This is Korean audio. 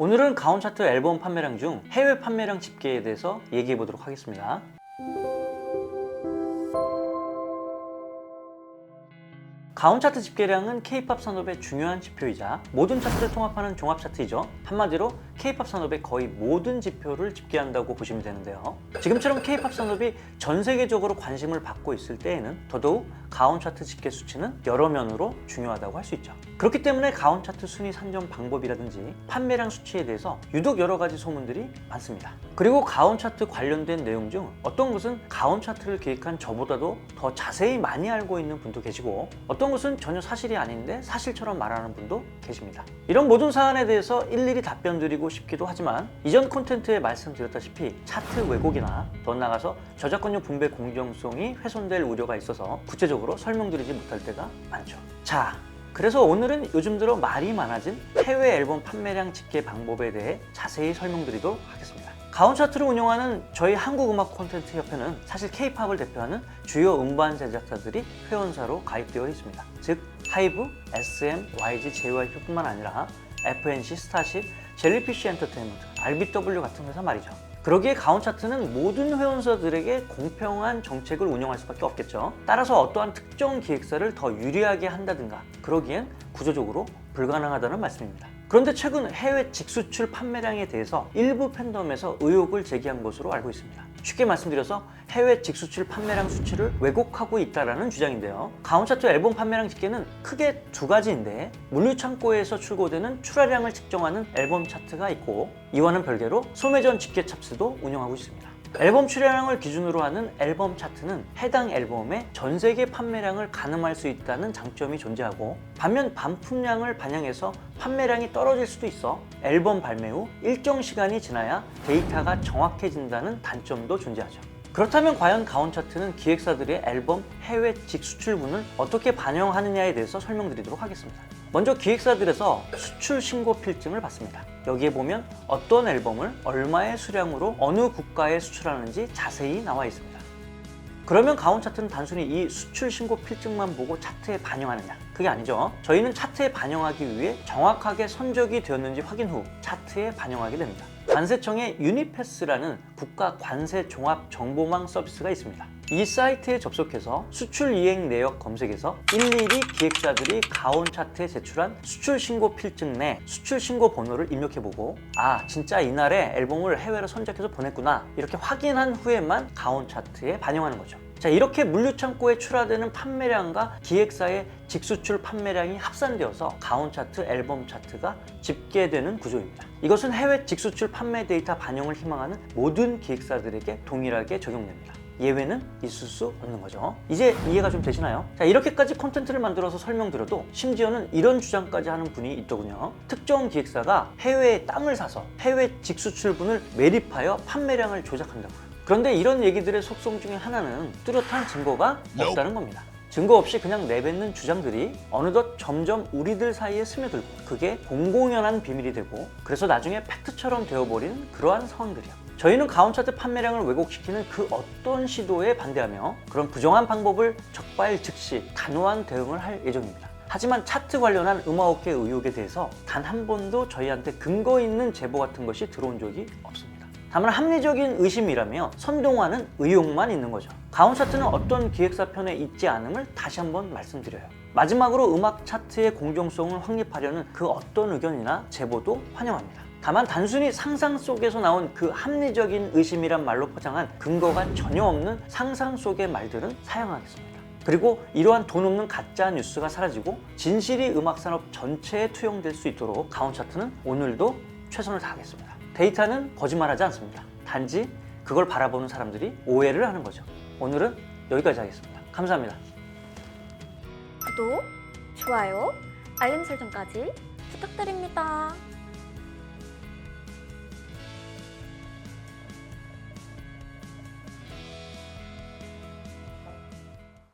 오늘은 가온 차트 앨범 판매량 중 해외 판매량 집계에 대해서 얘기해 보도록 하겠습니다. 가온 차트 집계량은 K-팝 산업의 중요한 지표이자 모든 차트를 통합하는 종합 차트이죠. 한마디로 K-팝 산업의 거의 모든 지표를 집계한다고 보시면 되는데요. 지금처럼 K-팝 산업이 전 세계적으로 관심을 받고 있을 때에는 더더욱 가온 차트 집계 수치는 여러 면으로 중요하다고 할 수 있죠. 그렇기 때문에 가온 차트 순위 산정 방법이라든지 판매량 수치에 대해서 유독 여러 가지 소문들이 많습니다. 그리고 가온 차트 관련된 내용 중 어떤 것은 가온 차트를 기획한 저보다도 더 자세히 많이 알고 있는 분도 계시고 어떤 것은 전혀 사실이 아닌데 사실처럼 말하는 분도 계십니다. 이런 모든 사안에 대해서 일일이 답변 드리고 싶기도 하지만 이전 콘텐츠에 말씀드렸다시피 차트 왜곡이나 더 나아가서 저작권료 분배 공정성이 훼손될 우려가 있어서 구체적으로 설명드리지 못할 때가 많죠. 자, 그래서 오늘은 요즘 들어 말이 많아진 해외 앨범 판매량 집계 방법에 대해 자세히 설명드리도록 하겠습니다. 가온 차트를 운영하는 저희 한국음악 콘텐츠 협회는 사실 K-팝을 대표하는 주요 음반 제작사들이 회원사로 가입되어 있습니다. 즉 하이브, SM, YG, JYP뿐만 아니라 FNC, 스타쉽, 젤리피쉬 엔터테인먼트, RBW 같은 회사 말이죠. 그러기에 가온 차트는 모든 회원사들에게 공평한 정책을 운영할 수밖에 없겠죠. 따라서 어떠한 특정 기획사를 더 유리하게 한다든가 그러기엔 구조적으로 불가능하다는 말씀입니다. 그런데 최근 해외 직수출 판매량에 대해서 일부 팬덤에서 의혹을 제기한 것으로 알고 있습니다. 쉽게 말씀드려서 해외 직수출 판매량 수치를 왜곡하고 있다는 주장인데요. 가온 차트 앨범 판매량 집계는 크게 두 가지인데 물류창고에서 출고되는 출하량을 측정하는 앨범 차트가 있고 이와는 별개로 소매점 집계 찹스도 운영하고 있습니다. 앨범 출하량을 기준으로 하는 앨범 차트는 해당 앨범의 전 세계 판매량을 가늠할 수 있다는 장점이 존재하고 반면 반품량을 반영해서 판매량이 떨어질 수도 있어 앨범 발매 후 일정 시간이 지나야 데이터가 정확해진다는 단점도 존재하죠. 그렇다면 과연 가온 차트는 기획사들의 앨범 해외 직수출분을 어떻게 반영하느냐에 대해서 설명드리도록 하겠습니다. 먼저 기획사들에서 수출 신고 필증을 받습니다. 여기에 보면 어떤 앨범을 얼마의 수량으로 어느 국가에 수출하는지 자세히 나와 있습니다. 그러면 가온 차트는 단순히 이 수출 신고 필증만 보고 차트에 반영하느냐? 그게 아니죠. 저희는 차트에 반영하기 위해 정확하게 선적이 되었는지 확인 후 차트에 반영하게 됩니다. 관세청의 유니패스라는 국가 관세 종합 정보망 서비스가 있습니다. 이 사이트에 접속해서 수출 이행 내역 검색에서 일일이 기획사들이 가온 차트에 제출한 수출 신고 필증 내 수출 신고 번호를 입력해보고 아 진짜 이날에 앨범을 해외로 선적해서 보냈구나 이렇게 확인한 후에만 가온 차트에 반영하는 거죠. 자, 이렇게 물류창고에 출하되는 판매량과 기획사의 직수출 판매량이 합산되어서 가온 차트, 앨범 차트가 집계되는 구조입니다. 이것은 해외 직수출 판매 데이터 반영을 희망하는 모든 기획사들에게 동일하게 적용됩니다. 예외는 있을 수 없는 거죠. 이제 이해가 좀 되시나요? 자, 이렇게까지 콘텐츠를 만들어서 설명드려도 심지어는 이런 주장까지 하는 분이 있더군요. 특정 기획사가 해외에 땅을 사서 해외 직수출분을 매립하여 판매량을 조작한다고요. 그런데 이런 얘기들의 속성 중에 하나는 뚜렷한 증거가 없다는 겁니다. 증거 없이 그냥 내뱉는 주장들이 어느덧 점점 우리들 사이에 스며들고 그게 공공연한 비밀이 되고 그래서 나중에 팩트처럼 되어버리는 그러한 상황들이요. 저희는 가온 차트 판매량을 왜곡시키는 그 어떤 시도에 반대하며 그런 부정한 방법을 적발 즉시 단호한 대응을 할 예정입니다. 하지만 차트 관련한 음악업계 의혹에 대해서 단 한 번도 저희한테 근거 있는 제보 같은 것이 들어온 적이 없습니다. 다만 합리적인 의심이라며 선동하는 의혹만 있는 거죠. 가온 차트는 어떤 기획사 편에 있지 않음을 다시 한번 말씀드려요. 마지막으로 음악 차트의 공정성을 확립하려는 그 어떤 의견이나 제보도 환영합니다. 다만 단순히 상상 속에서 나온 그 합리적인 의심이란 말로 포장한 근거가 전혀 없는 상상 속의 말들은 사양하겠습니다. 그리고 이러한 돈 없는 가짜 뉴스가 사라지고 진실이 음악산업 전체에 투영될 수 있도록 가온 차트는 오늘도 최선을 다하겠습니다. 데이터는 거짓말하지 않습니다. 단지 그걸 바라보는 사람들이 오해를 하는 거죠. 오늘은 여기까지 하겠습니다. 감사합니다. 구독, 좋아요, 알림 설정까지 부탁드립니다.